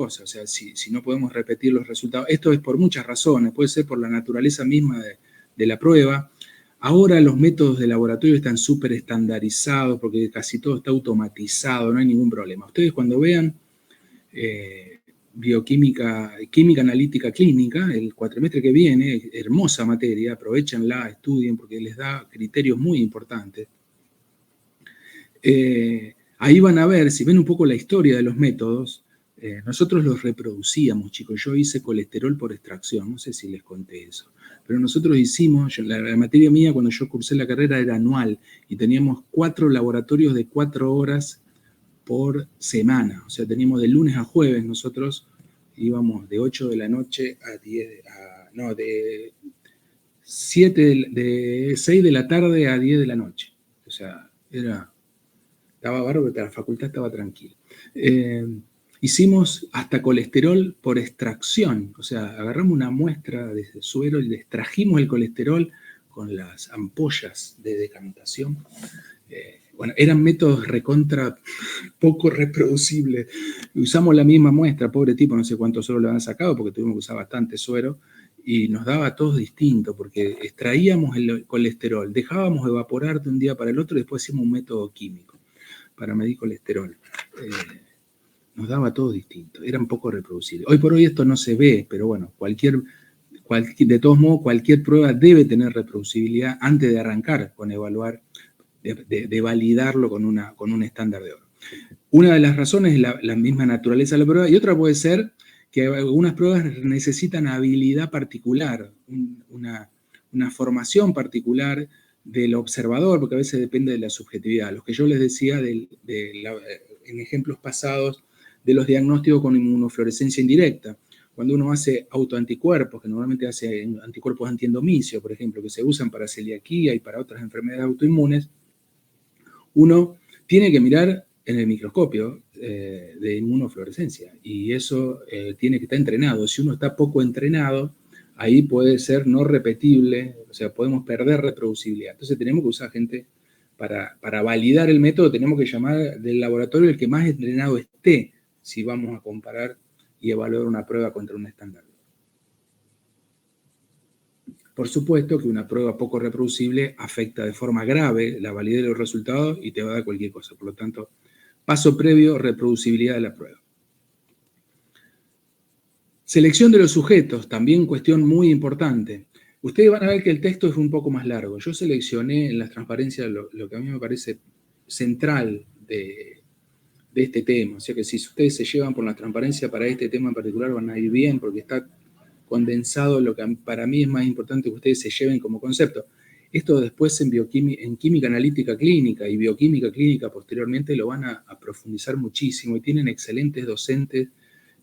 cosa. O sea, si no podemos repetir los resultados, esto es por muchas razones, puede ser por la naturaleza misma de la prueba. Ahora los métodos de laboratorio están súper estandarizados porque casi todo está automatizado, no hay ningún problema. Ustedes cuando vean bioquímica, química analítica clínica, el cuatrimestre que viene, hermosa materia, aprovechenla, estudien porque les da criterios muy importantes. Ahí van a ver, si ven un poco la historia de los métodos, nosotros los reproducíamos, chicos. Yo hice colesterol por extracción, no sé si les conté eso, pero nosotros hicimos, la materia mía cuando yo cursé la carrera era anual y teníamos 4 laboratorios de 4 horas por semana. O sea, teníamos de lunes a jueves, nosotros íbamos de 8 de la noche a 10, de 6 de la tarde a 10 de la noche. O sea, estaba bárbaro, la facultad estaba tranquila. Hicimos hasta colesterol por extracción, o sea, agarramos una muestra de suero y extrajimos el colesterol con las ampollas de decantación. Bueno, eran métodos recontra poco reproducibles. Usamos la misma muestra, pobre tipo, no sé cuánto suero le habían sacado porque tuvimos que usar bastante suero y nos daba a todos distinto porque extraíamos el colesterol, dejábamos evaporar de un día para el otro y después hicimos un método químico para medir colesterol. Nos daba todo distinto, eran poco reproducibles. Hoy por hoy esto no se ve, pero bueno, de todos modos, cualquier prueba debe tener reproducibilidad antes de arrancar con evaluar, de validarlo con un estándar de oro. Una de las razones es la misma naturaleza de la prueba y otra puede ser que algunas pruebas necesitan habilidad particular, una formación particular del observador, porque a veces depende de la subjetividad. Los que yo les decía en ejemplos pasados de los diagnósticos con inmunofluorescencia indirecta. Cuando uno hace autoanticuerpos, que normalmente hace anticuerpos antiendomicio, por ejemplo, que se usan para celiaquía y para otras enfermedades autoinmunes, uno tiene que mirar en el microscopio de inmunofluorescencia y eso tiene que estar entrenado. Si uno está poco entrenado, ahí puede ser no repetible, o sea, podemos perder reproducibilidad. Entonces tenemos que usar gente para validar el método, tenemos que llamar del laboratorio el que más entrenado esté, si vamos a comparar y evaluar una prueba contra un estándar. Por supuesto que una prueba poco reproducible afecta de forma grave la validez de los resultados y te va a dar cualquier cosa. Por lo tanto, paso previo, reproducibilidad de la prueba. Selección de los sujetos, también cuestión muy importante. Ustedes van a ver que el texto es un poco más largo. Yo seleccioné en las transparencias lo que a mí me parece central de este tema. O sea que si ustedes se llevan por la transparencia para este tema en particular van a ir bien porque está condensado lo que para mí es más importante que ustedes se lleven como concepto. Esto después en química analítica clínica y bioquímica clínica posteriormente lo van a profundizar muchísimo y tienen excelentes docentes.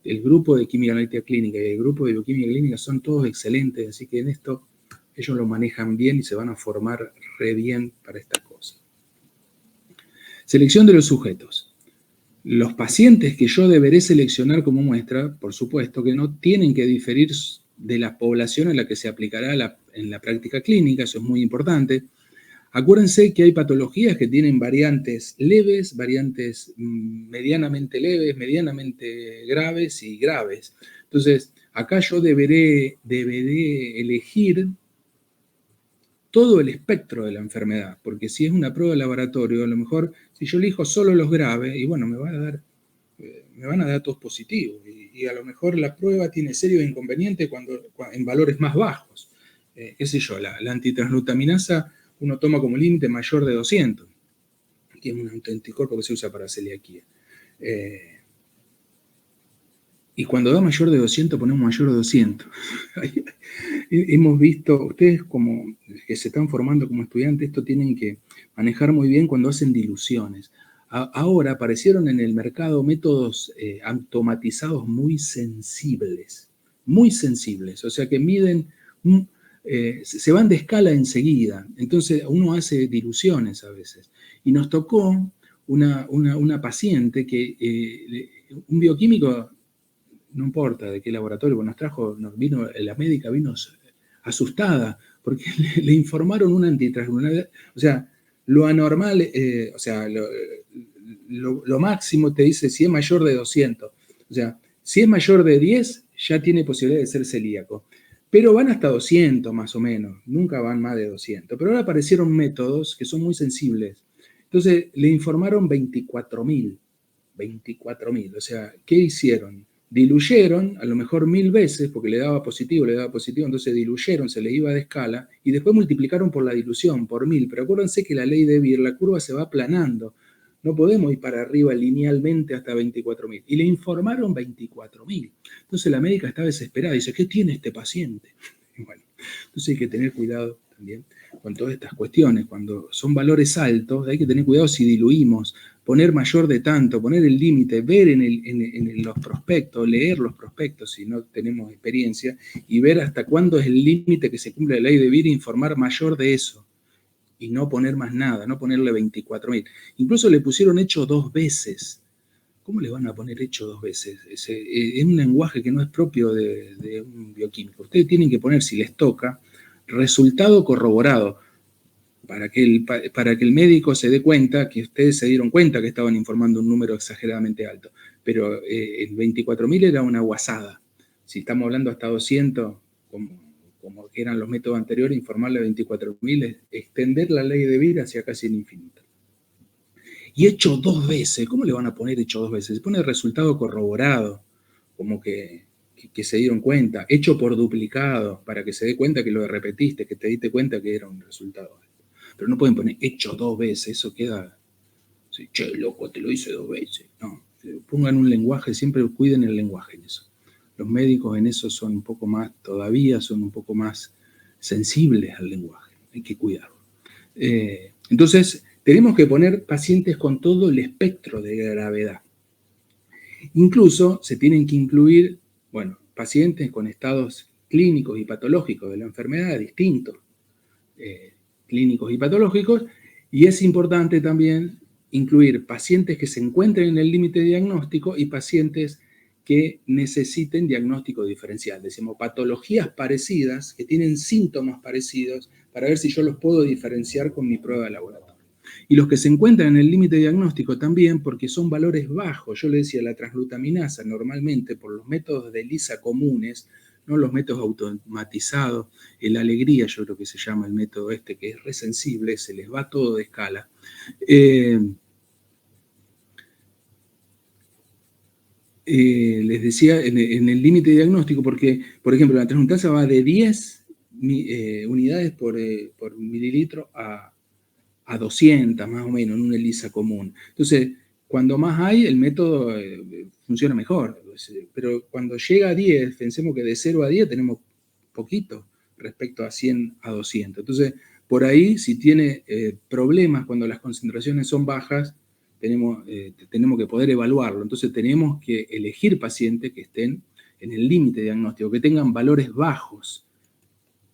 El grupo de química analítica clínica y el grupo de bioquímica clínica son todos excelentes, así que en esto ellos lo manejan bien y se van a formar re bien para esta cosa. Selección de los sujetos. Los pacientes que yo deberé seleccionar como muestra, por supuesto que no tienen que diferir de la población a la que se aplicará en la práctica clínica, eso es muy importante. Acuérdense que hay patologías que tienen variantes leves, variantes medianamente leves, medianamente graves y graves. Entonces, acá yo deberé elegir todo el espectro de la enfermedad, porque si es una prueba de laboratorio, a lo mejor si yo elijo solo los graves, y bueno, me van a dar todos positivos, y a lo mejor la prueba tiene serios inconvenientes en valores más bajos. Qué sé yo, la antitransglutaminasa uno toma como límite mayor de 200, que es un anticuerpo que se usa para celiaquía. Y cuando da mayor de 200, ponemos mayor de 200. Hemos visto, ustedes como que se están formando como estudiantes, esto tienen que manejar muy bien cuando hacen diluciones. Ahora aparecieron en el mercado métodos automatizados muy sensibles, o sea que miden, se van de escala enseguida, entonces uno hace diluciones a veces. Y nos tocó una paciente que un bioquímico, no importa de qué laboratorio, la médica vino asustada, porque le informaron una antitransglutaminasa, o sea, lo anormal, o sea, lo máximo te dice si es mayor de 200, o sea, Si es mayor de 10, ya tiene posibilidad de ser celíaco. Pero van hasta 200 más o menos, nunca van más de 200. Pero ahora aparecieron métodos que son muy sensibles. Entonces le informaron 24.000. 24.000. O sea, ¿qué hicieron? Diluyeron a lo mejor 1000 veces, porque le daba positivo, entonces diluyeron, se le iba de escala, y después multiplicaron por la dilución, por 1000. Pero acuérdense que la ley de Beer, la curva se va aplanando. No podemos ir para arriba linealmente hasta 24.000. Y le informaron 24.000. Entonces la médica está desesperada, dice, ¿qué tiene este paciente? Bueno, entonces hay que tener cuidado también con todas estas cuestiones. Cuando son valores altos, hay que tener cuidado si diluimos, poner mayor de tanto, poner el límite, ver en los prospectos, leer los prospectos si no tenemos experiencia, y ver hasta cuándo es el límite que se cumple la ley de Beer e informar mayor de eso. Y no poner más nada, no ponerle 24.000. Incluso le pusieron hecho 2 veces. ¿Cómo le van a poner hecho 2 veces? Es un lenguaje que no es propio de un bioquímico. Ustedes tienen que poner, si les toca, resultado corroborado, para que el médico se dé cuenta que ustedes se dieron cuenta que estaban informando un número exageradamente alto. Pero el 24.000 era una guasada. Si estamos hablando hasta 200, como eran los métodos anteriores, informarle a 24.000 es extender la ley de Beer hacia casi el infinito. Y hecho 2 veces, ¿cómo le van a poner hecho 2 veces? Se pone resultado corroborado, como que se dieron cuenta, hecho por duplicado, para que se dé cuenta que lo repetiste, que te diste cuenta que era un resultado. Pero no pueden poner hecho 2 veces, eso queda, che, loco, te lo hice 2 veces. No, pongan un lenguaje, siempre cuiden el lenguaje en eso. Los médicos en eso son un poco más, todavía son un poco más sensibles al lenguaje, hay que cuidarlo. Entonces, tenemos que poner pacientes con todo el espectro de gravedad. Incluso se tienen que incluir, bueno, pacientes con estados clínicos y patológicos de la enfermedad distintos, clínicos y patológicos, y es importante también incluir pacientes que se encuentren en el límite diagnóstico y pacientes que necesiten diagnóstico diferencial. Decimos patologías parecidas, que tienen síntomas parecidos, para ver si yo los puedo diferenciar con mi prueba de laboratorio. Y los que se encuentran en el límite diagnóstico también, porque son valores bajos. Yo le decía, la transglutaminasa normalmente por los métodos de ELISA comunes, no los métodos automatizados, el alegría yo creo que se llama el método este, que es resensible, se les va todo de escala. Les decía, en el límite diagnóstico, porque, por ejemplo, la transglutaminasa va de 10 unidades por mililitro a 200 más o menos en una ELISA común. Entonces, cuando más hay, el método funciona mejor. Pero cuando llega a 10, pensemos que de 0 a 10 tenemos poquito respecto a 100 a 200. Entonces, por ahí, si tiene problemas cuando las concentraciones son bajas, tenemos que poder evaluarlo. Entonces, tenemos que elegir pacientes que estén en el límite diagnóstico, que tengan valores bajos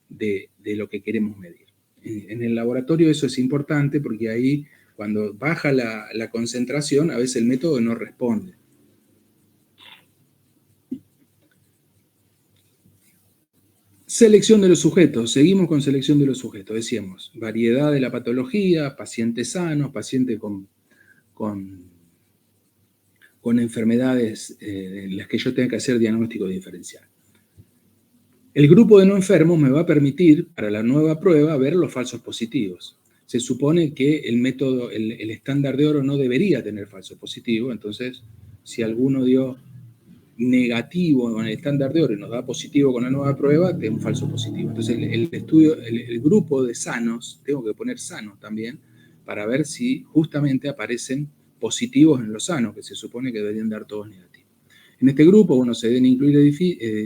de lo que queremos medir. En el laboratorio eso es importante porque ahí cuando baja la concentración a veces el método no responde. Selección de los sujetos, seguimos con selección de los sujetos, decíamos, variedad de la patología, pacientes sanos, pacientes con enfermedades en las que yo tenga que hacer diagnóstico diferencial. El grupo de no enfermos me va a permitir, para la nueva prueba, ver los falsos positivos. Se supone que el método, el estándar de oro no debería tener falso positivo, entonces, si alguno dio negativo en el estándar de oro y nos da positivo con la nueva prueba, tiene un falso positivo. Entonces, el grupo de sanos, tengo que poner sanos también, para ver si justamente aparecen positivos en los sanos, que se supone que deberían dar todos negativos. En este grupo, bueno, se deben incluir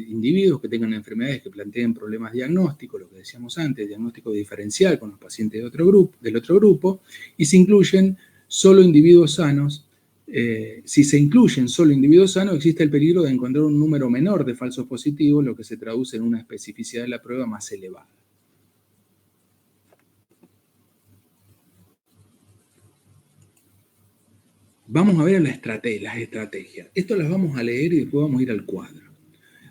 individuos que tengan enfermedades que planteen problemas diagnósticos, lo que decíamos antes, diagnóstico diferencial con los pacientes del otro grupo, y se incluyen solo individuos sanos. Si se incluyen solo individuos sanos, existe el peligro de encontrar un número menor de falsos positivos, lo que se traduce en una especificidad de la prueba más elevada. Vamos a ver las estrategias. Esto las vamos a leer y después vamos a ir al cuadro.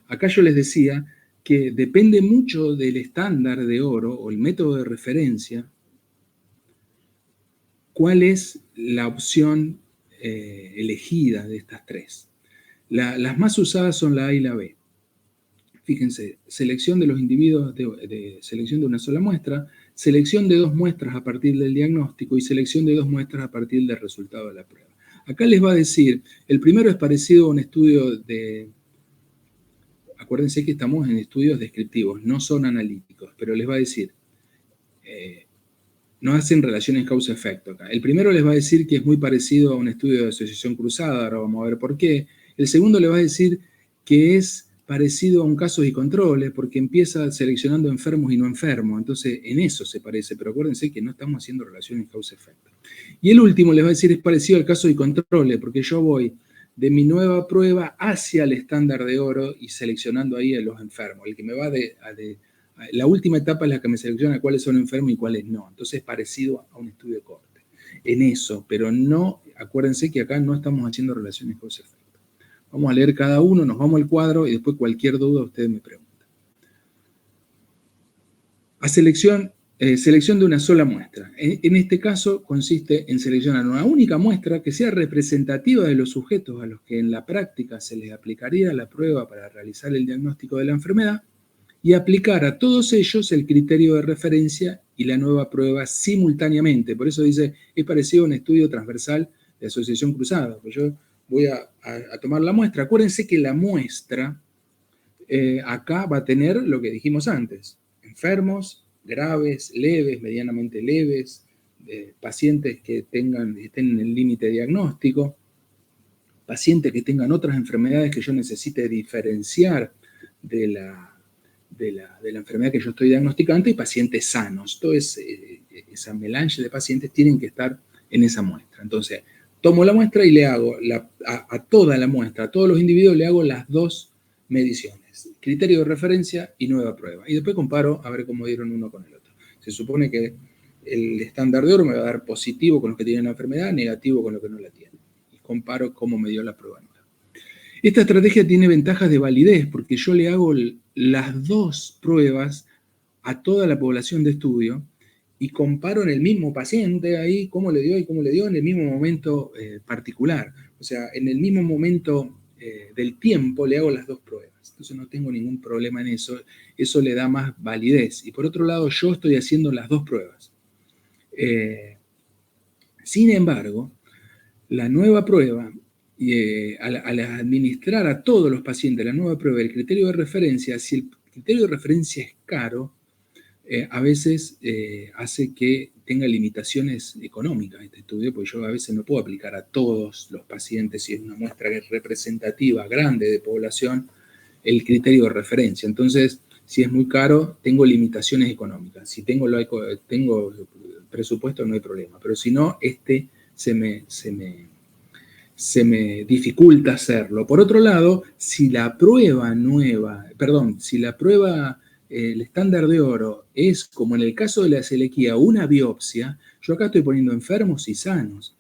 Acá yo les decía que depende mucho del estándar de oro o el método de referencia, cuál es la opción elegida de estas tres. Las más usadas son la A y la B. Fíjense, selección de los individuos, selección de una sola muestra, selección de 2 muestras a partir del diagnóstico y selección de 2 muestras a partir del resultado de la prueba. Acá les va a decir, el primero es parecido a un estudio de... Acuérdense que estamos en estudios descriptivos, no son analíticos, pero les va a decir, no hacen relaciones causa-efecto acá. El primero les va a decir que es muy parecido a un estudio de asociación cruzada, ahora vamos a ver por qué. El segundo le va a decir que es parecido a un casos y controles, porque empieza seleccionando enfermos y no enfermos, entonces en eso se parece, pero acuérdense que no estamos haciendo relaciones causa-efecto. Y el último les va a decir es parecido al casos y controles, porque yo voy de mi nueva prueba hacia el estándar de oro y seleccionando ahí a los enfermos. El que me va la última etapa es la que me selecciona cuáles son enfermos y cuáles no. Entonces es parecido a un estudio de corte. En eso, pero no, acuérdense que acá no estamos haciendo relaciones causa-efecto. Vamos a leer cada uno, nos vamos al cuadro y después cualquier duda ustedes me preguntan. A selección de una sola muestra. En este caso consiste en seleccionar una única muestra que sea representativa de los sujetos a los que en la práctica se les aplicaría la prueba para realizar el diagnóstico de la enfermedad y aplicar a todos ellos el criterio de referencia y la nueva prueba simultáneamente. Por eso dice, es parecido a un estudio transversal de asociación cruzada. Pues yo voy a tomar la muestra. Acuérdense que la muestra acá va a tener lo que dijimos antes. Enfermos, graves, leves, medianamente leves, pacientes que estén en el límite diagnóstico, pacientes que tengan otras enfermedades que yo necesite diferenciar de la enfermedad que yo estoy diagnosticando y pacientes sanos. Toda esa melange de pacientes tienen que estar en esa muestra. Entonces, tomo la muestra y le hago a toda la muestra, a todos los individuos le hago las 2 mediciones, criterio de referencia y nueva prueba. Y después comparo a ver cómo dieron uno con el otro. Se supone que el estándar de oro me va a dar positivo con los que tienen la enfermedad, negativo con los que no la tienen. Y comparo cómo me dio la prueba nueva. Esta estrategia tiene ventajas de validez porque yo le hago las 2 pruebas a toda la población de estudio y comparo en el mismo paciente ahí cómo le dio y cómo le dio en el mismo momento particular. O sea, en el mismo momento del tiempo le hago las 2 pruebas. Entonces no tengo ningún problema en eso. Eso le da más validez. Y por otro lado, yo estoy haciendo las 2 pruebas. Sin embargo, la nueva prueba, al administrar a todos los pacientes la nueva prueba, el criterio de referencia, si el criterio de referencia es caro, a veces hace que tenga limitaciones económicas este estudio, porque yo a veces no puedo aplicar a todos los pacientes, si es una muestra representativa, grande de población, el criterio de referencia. Entonces, si es muy caro, tengo limitaciones económicas. Si tengo presupuesto, no hay problema. Pero si no, se me dificulta hacerlo. Por otro lado, si la prueba el estándar de oro es, como en el caso de la celiaquía, una biopsia, yo acá estoy poniendo enfermos y sanos.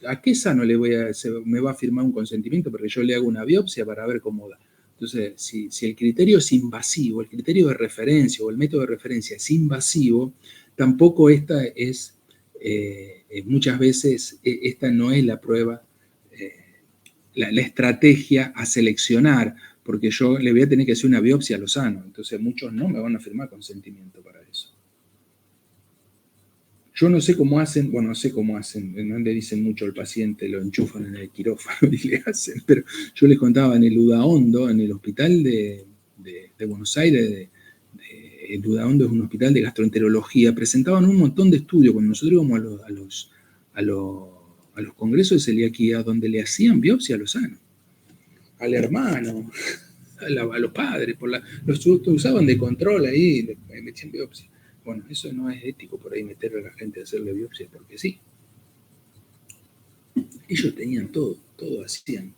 ¿A qué sano me va a firmar un consentimiento? Porque yo le hago una biopsia para ver cómo da. Entonces, si el criterio es invasivo, el criterio de referencia o el método de referencia es invasivo, tampoco esta es, muchas veces, esta no es la prueba, la estrategia a seleccionar, porque yo le voy a tener que hacer una biopsia a lo sano. Entonces muchos no me van a firmar consentimiento para eso. Yo no sé cómo hacen, no le dicen mucho al paciente, lo enchufan en el quirófano y le hacen, pero yo les contaba en el Udaondo, en el hospital de Buenos Aires, el Udaondo es un hospital de gastroenterología, presentaban un montón de estudios, cuando nosotros íbamos a los congresos de celiaquía, donde le hacían biopsia a los sanos, al hermano, a los padres, los usaban de control ahí, le metían biopsia. Bueno, eso no es ético por ahí meter a la gente a hacerle biopsia porque sí. Ellos tenían todo hacían.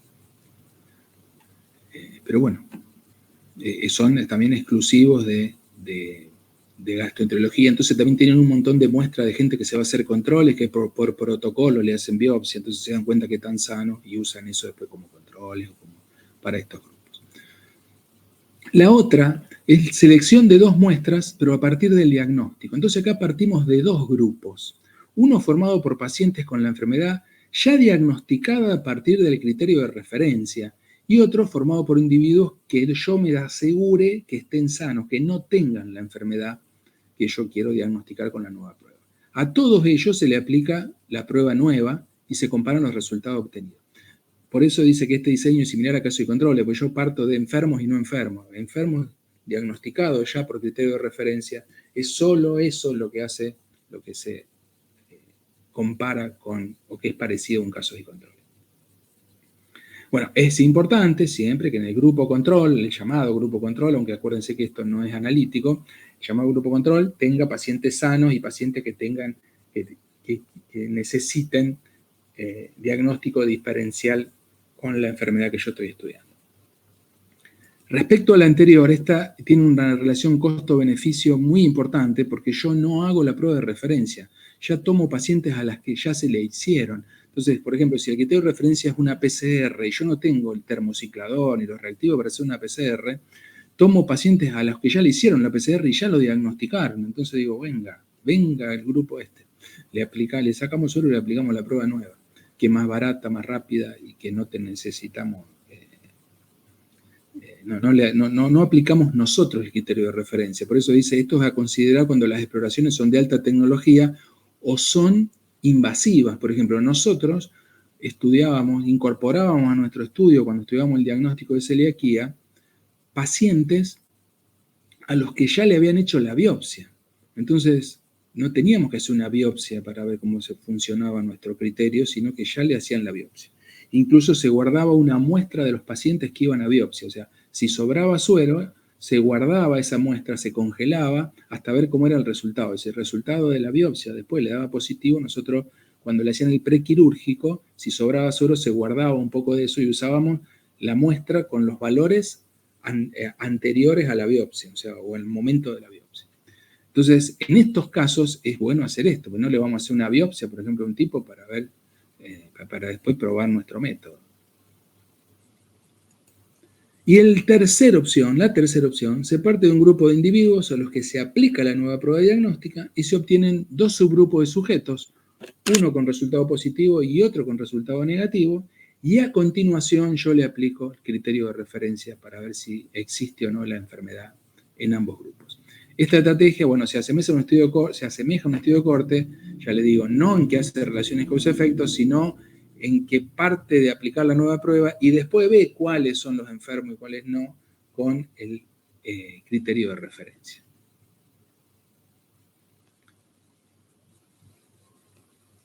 Pero bueno, son también exclusivos de gastroenterología, entonces también tienen un montón de muestras de gente que se va a hacer controles, que por protocolo le hacen biopsia, entonces se dan cuenta que están sanos y usan eso después como controles o como para estos grupos. La otra es selección de 2 muestras, pero a partir del diagnóstico. Entonces acá partimos de 2 grupos. Uno formado por pacientes con la enfermedad ya diagnosticada a partir del criterio de referencia, y otro formado por individuos que yo me asegure que estén sanos, que no tengan la enfermedad que yo quiero diagnosticar con la nueva prueba. A todos ellos se le aplica la prueba nueva y se comparan los resultados obtenidos. Por eso dice que este diseño es similar a caso y control, porque yo parto de enfermos y no enfermos. Enfermos diagnosticados ya por criterio de referencia, es solo eso lo que hace, lo que se compara con, o que es parecido a un caso y control. Bueno, es importante siempre que en el grupo control, el llamado grupo control, aunque acuérdense que esto no es analítico, el llamado grupo control tenga pacientes sanos y pacientes que tengan, que necesiten diagnóstico diferencial con la enfermedad que yo estoy estudiando. Respecto a la anterior, esta tiene una relación costo-beneficio muy importante porque yo no hago la prueba de referencia, ya tomo pacientes a las que ya se le hicieron. Entonces, por ejemplo, si el criterio de referencia es una PCR y yo no tengo el termociclador ni los reactivos para hacer una PCR, tomo pacientes a los que ya le hicieron la PCR y ya lo diagnosticaron. Entonces digo, venga el grupo este, le sacamos suero y le aplicamos la prueba nueva, que es más barata, más rápida y que no te necesitamos. No aplicamos nosotros el criterio de referencia. Por eso dice, esto es a considerar cuando las exploraciones son de alta tecnología o son invasivas. Por ejemplo, nosotros incorporábamos a nuestro estudio, cuando estudiábamos el diagnóstico de celiaquía, pacientes a los que ya le habían hecho la biopsia. Entonces, no teníamos que hacer una biopsia para ver cómo se funcionaba nuestro criterio, sino que ya le hacían la biopsia. Incluso se guardaba una muestra de los pacientes que iban a biopsia. O sea, si sobraba suero, se guardaba esa muestra, se congelaba hasta ver cómo era el resultado. Si el resultado de la biopsia después le daba positivo, nosotros cuando le hacían el prequirúrgico, si sobraba suero, se guardaba un poco de eso y usábamos la muestra con los valores anteriores a la biopsia, o sea, o el momento de la biopsia. Entonces, en estos casos es bueno hacer esto, porque no le vamos a hacer una biopsia, por ejemplo, a un tipo para ver, para después probar nuestro método. Y la tercera opción, se parte de un grupo de individuos a los que se aplica la nueva prueba diagnóstica y se obtienen dos subgrupos de sujetos, uno con resultado positivo y otro con resultado negativo, y a continuación yo le aplico el criterio de referencia para ver si existe o no la enfermedad en ambos grupos. Esta estrategia, bueno, se asemeja a un estudio de corte, ya le digo, no en que hace relaciones causa-efectos, sino en que parte de aplicar la nueva prueba y después ve cuáles son los enfermos y cuáles no con el criterio de referencia.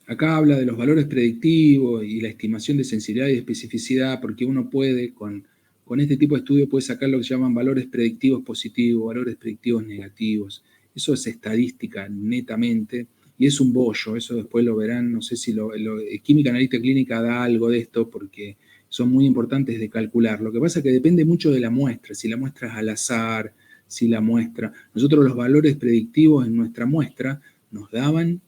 Acá habla de los valores predictivos y la estimación de sensibilidad y especificidad, porque uno puede, con este tipo de estudio, puede sacar lo que se llaman valores predictivos positivos, valores predictivos negativos. Eso es estadística netamente, y es un bollo, eso después lo verán, no sé si Química Analítica Clínica da algo de esto, porque son muy importantes de calcular. Lo que pasa es que depende mucho de la muestra, si la muestra es al azar, si la muestra... Nosotros los valores predictivos en nuestra muestra nos daban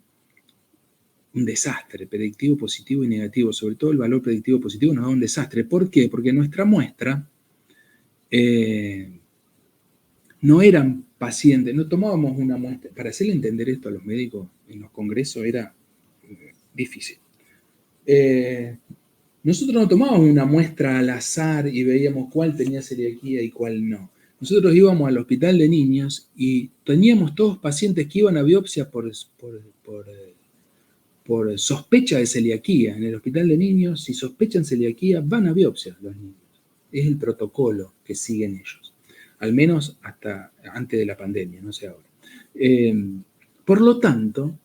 un desastre, predictivo, positivo y negativo. Sobre todo el valor predictivo positivo nos da un desastre. ¿Por qué? Porque nuestra muestra no eran pacientes, no tomábamos una muestra. Para hacerle entender esto a los médicos en los congresos era difícil. Nosotros no tomábamos una muestra al azar y veíamos cuál tenía celiaquía y cuál no. Nosotros íbamos al hospital de niños y teníamos todos pacientes que iban a biopsia por sospecha de celiaquía. En el hospital de niños, si sospechan celiaquía, van a biopsia los niños. Es el protocolo que siguen ellos. Al menos hasta antes de la pandemia, no sé ahora. Por lo tanto,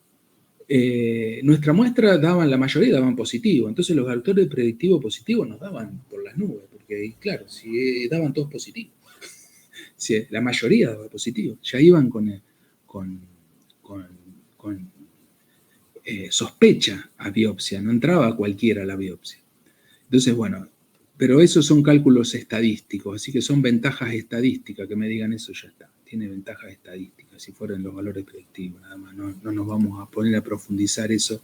nuestra muestra la mayoría daban positivo. Entonces los autores predictivos positivos nos daban por las nubes. Porque, claro, si daban todos positivos. Si la mayoría daba positivo. Ya iban con sospecha a biopsia, no entraba cualquiera a la biopsia. Entonces, bueno, pero esos son cálculos estadísticos, así que son ventajas estadísticas, que me digan eso ya está, tiene ventajas estadísticas, si fueran los valores predictivos, nada más, no nos vamos a poner a profundizar eso,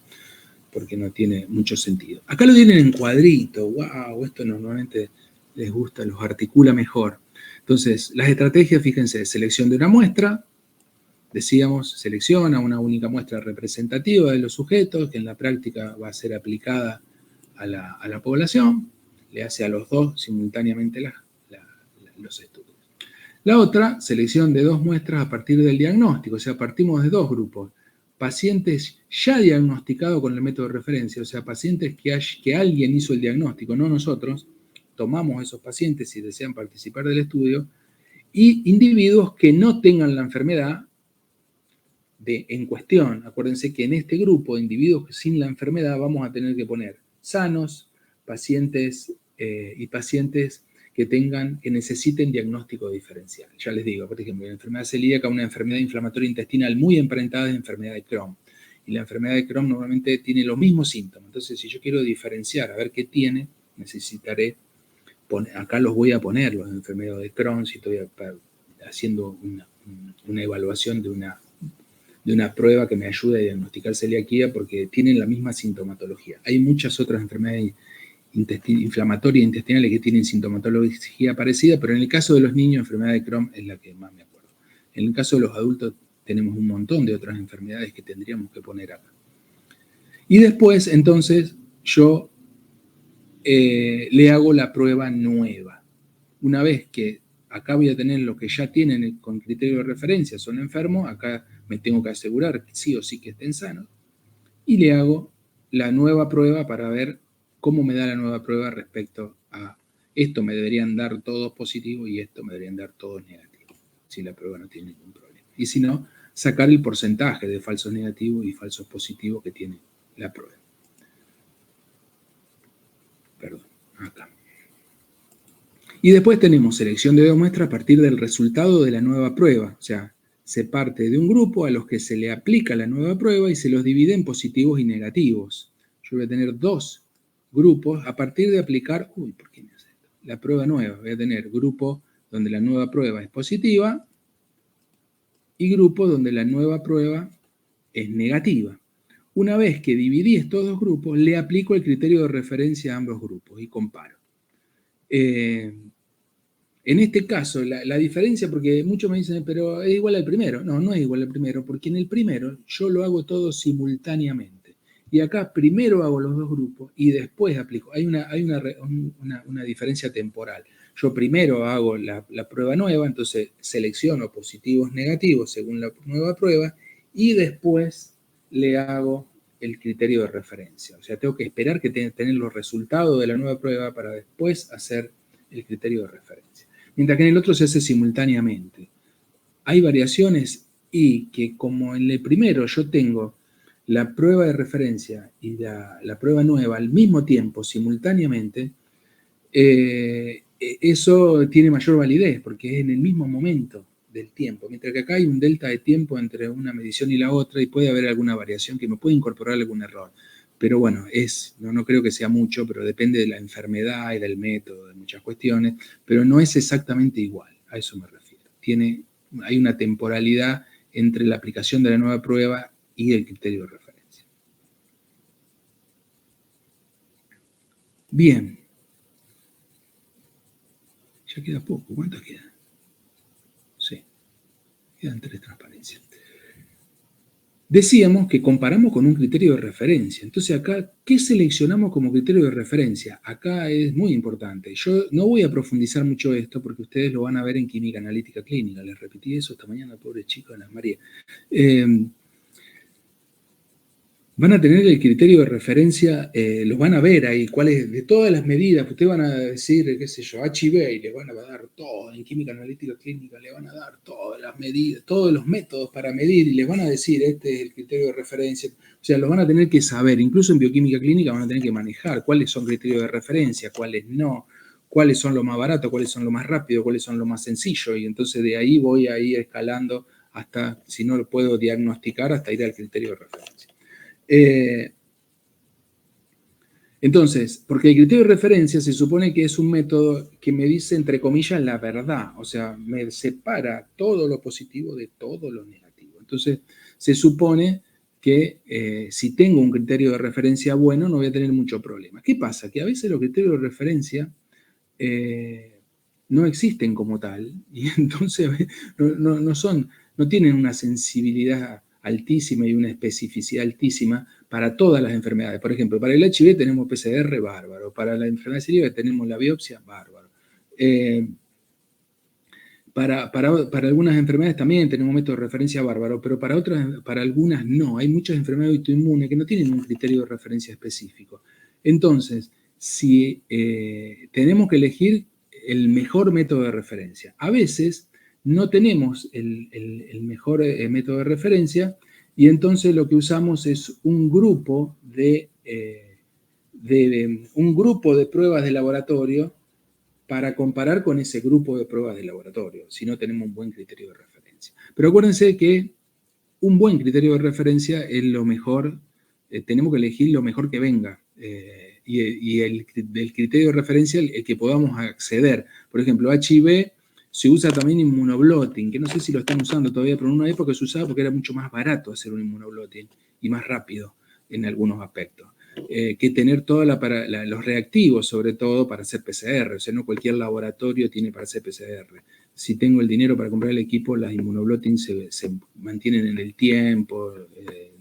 porque no tiene mucho sentido. Acá lo tienen en cuadrito, wow, esto normalmente les gusta, los articula mejor. Entonces, las estrategias, fíjense, selección de una muestra, decíamos, selecciona una única muestra representativa de los sujetos, que en la práctica va a ser aplicada a la población, le hace a los dos simultáneamente los estudios. La otra, selección de 2 muestras a partir del diagnóstico, o sea, partimos de 2 grupos. Pacientes ya diagnosticados con el método de referencia, o sea, pacientes que alguien hizo el diagnóstico, no nosotros, tomamos esos pacientes si desean participar del estudio, y individuos que no tengan la enfermedad en cuestión. Acuérdense que en este grupo de individuos sin la enfermedad vamos a tener que poner sanos, pacientes y pacientes que necesiten diagnóstico diferencial. Ya les digo, por ejemplo, la enfermedad celíaca, una enfermedad inflamatoria intestinal muy emparentada de enfermedad de Crohn. Y la enfermedad de Crohn normalmente tiene los mismos síntomas. Entonces, si yo quiero diferenciar, a ver qué tiene, necesitaré acá los voy a poner, los enfermedades de Crohn, si estoy haciendo una evaluación de una prueba que me ayude a diagnosticar celiaquía porque tienen la misma sintomatología. Hay muchas otras enfermedades inflamatorias intestinales que tienen sintomatología parecida, pero en el caso de los niños, enfermedad de Crohn es la que más me acuerdo. En el caso de los adultos tenemos un montón de otras enfermedades que tendríamos que poner acá. Y después, entonces, yo le hago la prueba nueva. Una vez que acá voy a tener lo que ya tienen con criterio de referencia, son enfermos, acá me tengo que asegurar sí o sí que estén sanos, y le hago la nueva prueba para ver cómo me da la nueva prueba respecto a esto me deberían dar todos positivos y esto me deberían dar todos negativos, si la prueba no tiene ningún problema. Y si no, sacar el porcentaje de falsos negativos y falsos positivos que tiene la prueba. Perdón, acá. Y después tenemos selección de 2 muestras a partir del resultado de la nueva prueba. O sea, se parte de un grupo a los que se le aplica la nueva prueba y se los divide en positivos y negativos. Yo voy a tener 2 grupos a partir de aplicar, ¿por qué me hace esto? La prueba nueva. Voy a tener grupo donde la nueva prueba es positiva y grupo donde la nueva prueba es negativa. Una vez que dividí estos 2 grupos, le aplico el criterio de referencia a ambos grupos y comparo. En este caso, la diferencia, porque muchos me dicen, pero es igual al primero. No, no es igual al primero, porque en el primero yo lo hago todo simultáneamente. Y acá primero hago los 2 grupos y después aplico. Hay una diferencia temporal. Yo primero hago la prueba nueva, entonces selecciono positivos, negativos según la nueva prueba y después le hago el criterio de referencia. O sea, tengo que esperar que tener los resultados de la nueva prueba para después hacer el criterio de referencia. Mientras que en el otro se hace simultáneamente. Hay variaciones y que como en el primero yo tengo la prueba de referencia y la prueba nueva al mismo tiempo, simultáneamente, eso tiene mayor validez porque es en el mismo momento del tiempo, mientras que acá hay un delta de tiempo entre una medición y la otra y puede haber alguna variación que me puede incorporar algún error. Pero bueno, no creo que sea mucho, pero depende de la enfermedad y del método, de muchas cuestiones, pero no es exactamente igual, a eso me refiero. Hay una temporalidad entre la aplicación de la nueva prueba y el criterio de referencia. Bien. Ya queda poco, ¿cuántas quedan? Sí, quedan 3 transparencias. Decíamos que comparamos con un criterio de referencia. Entonces acá, ¿qué seleccionamos como criterio de referencia? Acá es muy importante. Yo no voy a profundizar mucho esto porque ustedes lo van a ver en química analítica clínica. Les repetí eso esta mañana, pobre chico, Ana María. Van a tener el criterio de referencia, los van a ver ahí, cuáles de todas las medidas, ustedes van a decir, qué sé yo, HIV, y les van a dar todo, en química analítica clínica le van a dar todas las medidas, todos los métodos para medir, y les van a decir, este es el criterio de referencia, o sea, los van a tener que saber, incluso en bioquímica clínica van a tener que manejar cuáles son criterios de referencia, cuáles no, cuáles son los más baratos, cuáles son los más rápidos, cuáles son los más sencillos, y entonces de ahí voy a ir escalando hasta, si no lo puedo diagnosticar, hasta ir al criterio de referencia. Entonces, porque el criterio de referencia se supone que es un método que me dice, entre comillas, la verdad, o sea, me separa todo lo positivo de todo lo negativo. Entonces, se supone que si tengo un criterio de referencia bueno, no voy a tener mucho problema. ¿Qué pasa? Que a veces los criterios de referencia no existen como tal, y entonces no tienen una sensibilidad altísima y una especificidad altísima para todas las enfermedades. Por ejemplo, para el HIV tenemos PCR, bárbaro. Para la enfermedad celíaca tenemos la biopsia, bárbaro. Para algunas enfermedades también tenemos método de referencia bárbaro, pero para otras, para algunas no. Hay muchas enfermedades autoinmunes que no tienen un criterio de referencia específico. Entonces, si tenemos que elegir el mejor método de referencia, a veces no tenemos el mejor método de referencia y entonces lo que usamos es un grupo de pruebas de laboratorio para comparar con ese grupo de pruebas de laboratorio, si no tenemos un buen criterio de referencia. Pero acuérdense que un buen criterio de referencia es lo mejor, tenemos que elegir lo mejor que venga, y el criterio de referencia el que podamos acceder. Por ejemplo, HIV se usa también inmunoblotting, que no sé si lo están usando todavía, pero en una época se usaba porque era mucho más barato hacer un inmunoblotting y más rápido en algunos aspectos. Que tener todos los reactivos, sobre todo para hacer PCR. O sea, no cualquier laboratorio tiene para hacer PCR. Si tengo el dinero para comprar el equipo, las inmunoblotting se mantienen en el tiempo,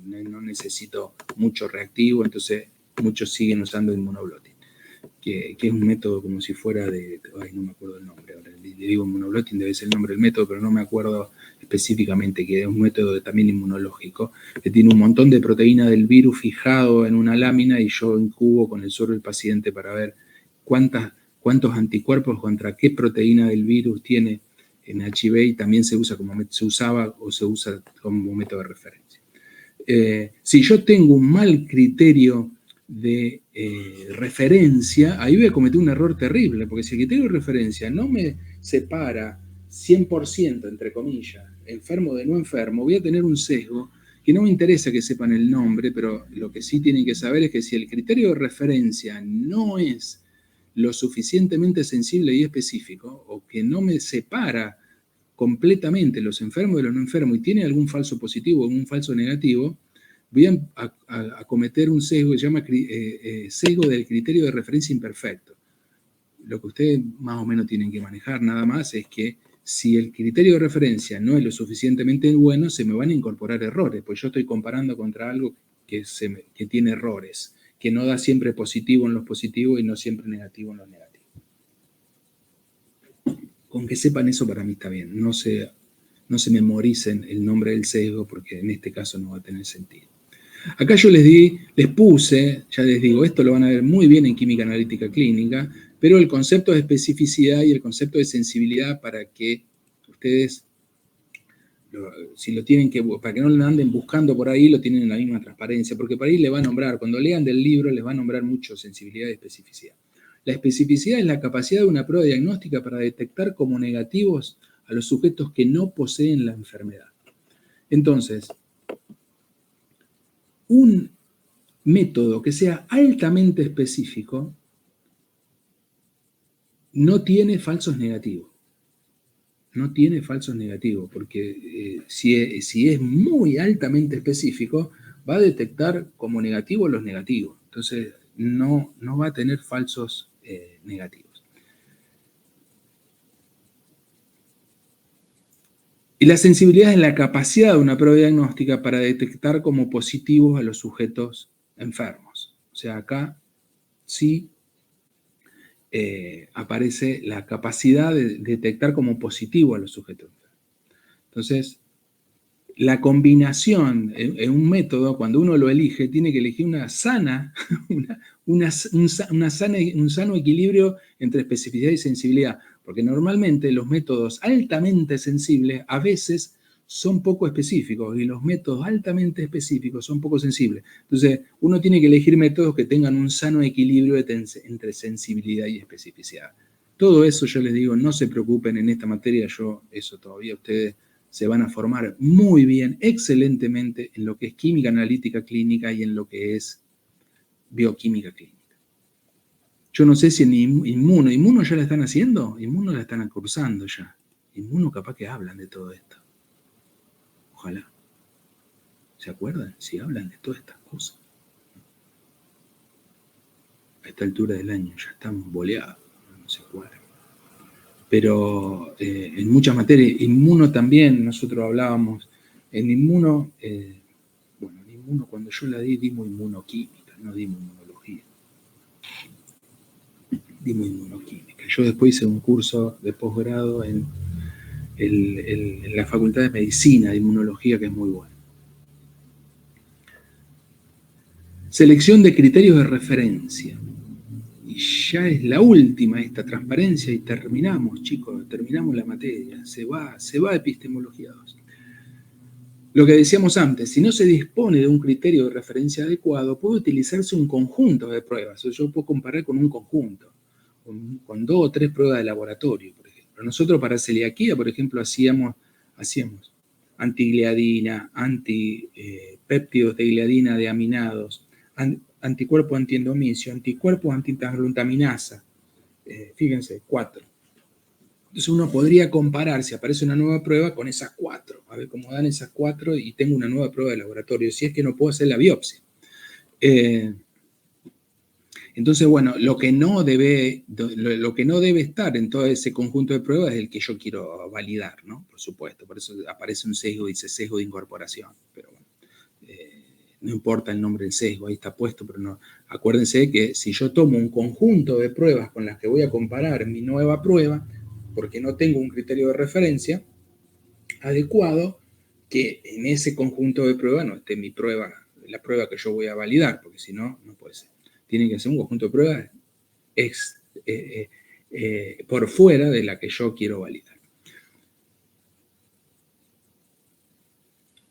no necesito mucho reactivo, entonces muchos siguen usando inmunoblotting, que es un método como si fuera no me acuerdo el nombre, ahora le digo inmunoblotting, debe ser el nombre del método, pero no me acuerdo específicamente, que es un método también inmunológico, que tiene un montón de proteína del virus fijado en una lámina y yo incubo con el suero del paciente para ver cuántos anticuerpos contra qué proteína del virus tiene en HIV, y también se usa se usaba como método de referencia. Si yo tengo un mal criterio de referencia, ahí voy a cometer un error terrible, porque si el criterio de referencia no me separa 100%, entre comillas, enfermo de no enfermo, voy a tener un sesgo que no me interesa que sepan el nombre, pero lo que sí tienen que saber es que si el criterio de referencia no es lo suficientemente sensible y específico, o que no me separa completamente los enfermos de los no enfermos y tiene algún falso positivo o algún falso negativo, voy a cometer un sesgo que se llama sesgo del criterio de referencia imperfecto. Lo que ustedes más o menos tienen que manejar nada más es que si el criterio de referencia no es lo suficientemente bueno, se me van a incorporar errores, pues yo estoy comparando contra algo que tiene errores, que no da siempre positivo en los positivos y no siempre negativo en los negativos. Con que sepan eso para mí está bien, no se memoricen el nombre del sesgo porque en este caso no va a tener sentido. Acá yo les puse, ya les digo, esto lo van a ver muy bien en química analítica clínica, pero el concepto de especificidad y el concepto de sensibilidad para que ustedes, si lo tienen que, para que no lo anden buscando por ahí, lo tienen en la misma transparencia, porque por ahí les va a nombrar, cuando lean del libro, les va a nombrar mucho sensibilidad y especificidad. La especificidad es la capacidad de una prueba diagnóstica para detectar como negativos a los sujetos que no poseen la enfermedad. Entonces, un método que sea altamente específico no tiene falsos negativos. No tiene falsos negativos, porque si es muy altamente específico, va a detectar como negativos los negativos. Entonces, no va a tener falsos negativos. Y la sensibilidad es la capacidad de una prueba diagnóstica para detectar como positivos a los sujetos enfermos. O sea, acá sí aparece la capacidad de detectar como positivo a los sujetos enfermos. Entonces, la combinación en un método, cuando uno lo elige, tiene que elegir un sano equilibrio entre especificidad y sensibilidad, porque normalmente los métodos altamente sensibles a veces son poco específicos y los métodos altamente específicos son poco sensibles. Entonces, uno tiene que elegir métodos que tengan un sano equilibrio entre sensibilidad y especificidad. Todo eso yo les digo, no se preocupen en esta materia, eso todavía ustedes se van a formar muy bien, excelentemente, en lo que es química analítica clínica y en lo que es bioquímica clínica. Yo no sé si en Inmuno ya la están haciendo, Inmuno la están cursando ya. Inmuno capaz que hablan de todo esto. Ojalá. ¿Se acuerdan? Si hablan de todas estas cosas. A esta altura del año ya están boleados, no se acuerdan. Pero en muchas materias, Inmuno también, nosotros hablábamos En inmuno, bueno, en inmuno cuando yo la dimos inmunoquímica, no dimos inmunología. Dimos inmunoquímica. Yo después hice un curso de posgrado en la Facultad de Medicina de Inmunología, que es muy bueno. Selección de criterios de referencia. Y ya es la última esta transparencia y terminamos, chicos, terminamos la materia. Se va epistemología 2. Lo que decíamos antes, si no se dispone de un criterio de referencia adecuado, puede utilizarse un conjunto de pruebas. O yo puedo comparar con un conjunto, con 2 o 3 pruebas de laboratorio, por ejemplo. Nosotros para celiaquía, por ejemplo, hacíamos antigliadina, péptidos de gliadina de aminados, anticuerpo antiendomicio, anticuerpos antiglutaminasa. Fíjense, 4. Entonces uno podría comparar, si aparece una nueva prueba, con esas 4. A ver cómo dan esas 4 y tengo una nueva prueba de laboratorio, si es que no puedo hacer la biopsia. Entonces, bueno, lo que no debe estar en todo ese conjunto de pruebas es el que yo quiero validar, ¿no? Por supuesto, por eso aparece un sesgo, dice sesgo de incorporación. Pero bueno, no importa el nombre del sesgo, ahí está puesto, pero no. Acuérdense que si yo tomo un conjunto de pruebas con las que voy a comparar mi nueva prueba, porque no tengo un criterio de referencia adecuado, que en ese conjunto de pruebas no esté mi prueba, la prueba que yo voy a validar, porque si no, no puede ser. Tiene que ser un conjunto de pruebas por fuera de la que yo quiero validar.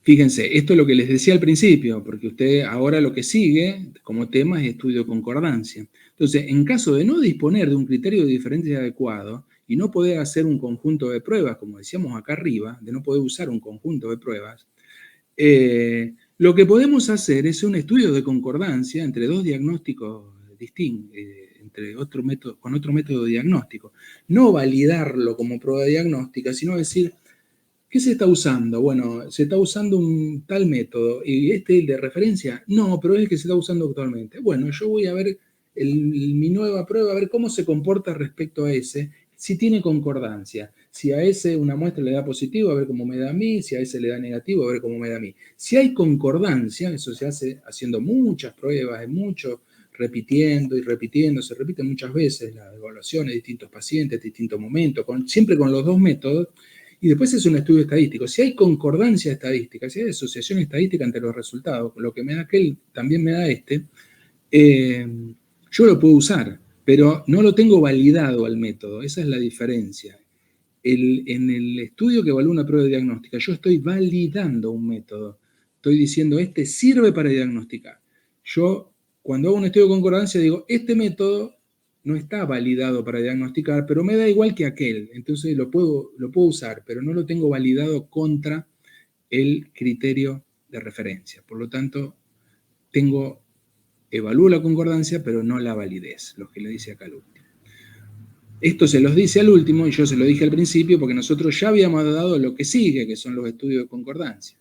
Fíjense, esto es lo que les decía al principio, porque usted ahora lo que sigue como tema es estudio de concordancia. Entonces, en caso de no disponer de un criterio de diferencia adecuado y no poder hacer un conjunto de pruebas, como decíamos acá arriba, de no poder usar un conjunto de pruebas, lo que podemos hacer es un estudio de concordancia entre 2 diagnósticos distintos, con otro método diagnóstico. No validarlo como prueba diagnóstica, sino decir, ¿qué se está usando? Bueno, se está usando un tal método. ¿Y este es el de referencia? No, pero es el que se está usando actualmente. Bueno, yo voy a ver mi nueva prueba, a ver cómo se comporta respecto a ese, si tiene concordancia. Si a ese una muestra le da positivo, a ver cómo me da a mí. Si a ese le da negativo, a ver cómo me da a mí. Si hay concordancia, eso se hace haciendo muchas pruebas, repitiendo y repitiendo, se repiten muchas veces las evaluaciones de distintos pacientes, distintos momentos, siempre con los 2 métodos. Y después es un estudio estadístico. Si hay concordancia estadística, si hay asociación estadística entre los resultados, lo que me da aquel también me da este, yo lo puedo usar, pero no lo tengo validado al método. Esa es la diferencia. En el estudio que evalúa una prueba diagnóstica, yo estoy validando un método. Estoy diciendo, este sirve para diagnosticar. Yo, cuando hago un estudio de concordancia, digo, este método no está validado para diagnosticar, pero me da igual que aquel. Entonces lo puedo usar, pero no lo tengo validado contra el criterio de referencia. Por lo tanto, evalúo la concordancia, pero no la validez, lo que le dice acá al último. Esto se los dice al último, y yo se lo dije al principio, porque nosotros ya habíamos dado lo que sigue, que son los estudios de concordancia.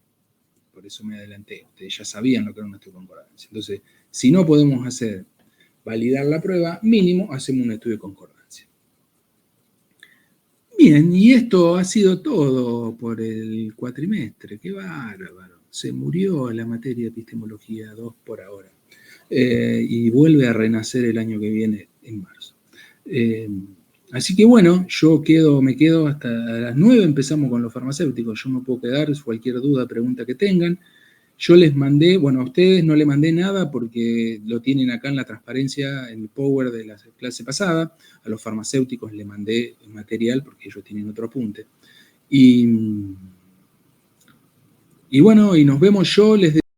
Por eso me adelanté. Ustedes ya sabían lo que era un estudio de concordancia. Entonces, si no podemos validar la prueba, mínimo hacemos un estudio de concordancia. Bien, y esto ha sido todo por el cuatrimestre. ¡Qué bárbaro! Se murió la materia de epistemología 2 por ahora. Y vuelve a renacer el año que viene, en marzo. Así que bueno, me quedo hasta las 9, empezamos con los farmacéuticos. Yo me puedo quedar, cualquier duda, pregunta que tengan. Yo les mandé, bueno, a ustedes no les mandé nada porque lo tienen acá en la transparencia, en el Power de la clase pasada. A los farmacéuticos les mandé material porque ellos tienen otro apunte. Y bueno, y nos vemos, yo les